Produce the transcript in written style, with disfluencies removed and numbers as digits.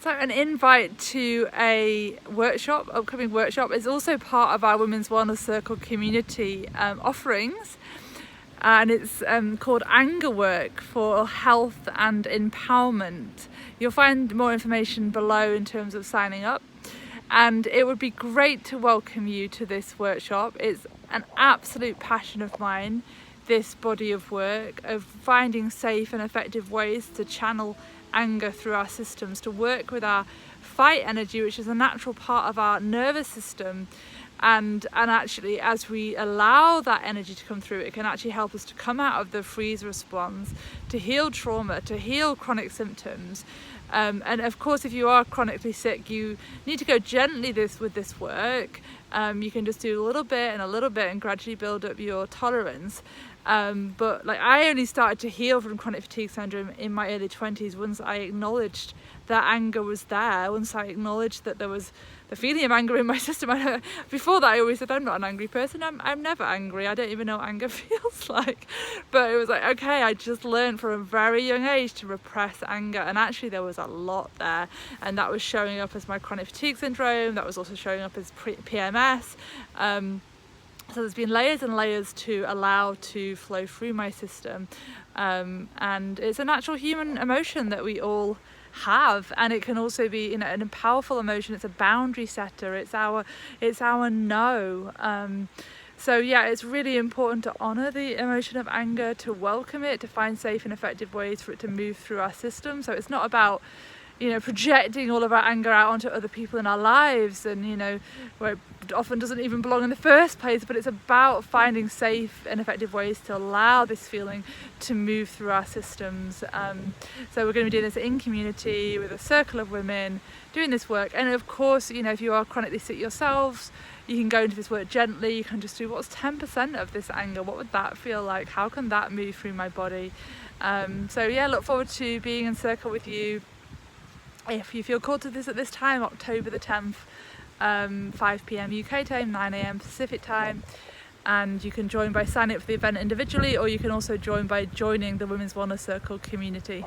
So an invite to a workshop, upcoming workshop, is also part of our Women's Wellness Circle community offerings, and it's called Anger Work for Health and Empowerment. You'll find more information below in terms of signing up, and it would be great to welcome you to this workshop. It's an absolute passion of mine, this body of work of finding safe and effective ways to channel anger through our systems, to work with our fight energy, which is a natural part of our nervous system, and actually as we allow that energy to come through, it can actually help us to come out of the freeze response, to heal trauma, to heal chronic symptoms. And of course, if you are chronically sick, you need to go gently with this work. You can just do a little bit and gradually build up your tolerance. But like, I only started to heal from chronic fatigue syndrome in my early 20s once I acknowledged that anger was there, once I acknowledged that there was the feeling of anger in my system. Before that, I always said, I'm not an angry person, I'm never angry, I don't even know what anger feels like. But it was like, okay, I just learned from a very young age to repress anger, and actually there was a lot there, and that was showing up as my chronic fatigue syndrome, that was also showing up as PMS. So there's been layers and layers to allow to flow through my system, and it's a natural human emotion that we all have, and it can also be, you know, a powerful emotion. It's a boundary setter. It's our no. So yeah, it's really important to honour the emotion of anger, to welcome it, to find safe and effective ways for it to move through our system. So it's not about, you know, projecting all of our anger out onto other people in our lives, and, you know, where it often doesn't even belong in the first place, but it's about finding safe and effective ways to allow this feeling to move through our systems. So we're going to be doing this in community with a circle of women doing this work. And of course, you know, if you are chronically sick yourselves, you can go into this work gently. You can just do, what's 10% of this anger? What would that feel like? How can that move through my body? So yeah, look forward to being in circle with you. If you feel called to this at this time, October the 10th, 5 p.m. UK time, 9 a.m. Pacific time, and you can join by signing up for the event individually, or you can also join by joining the Women's Wellness Circle community.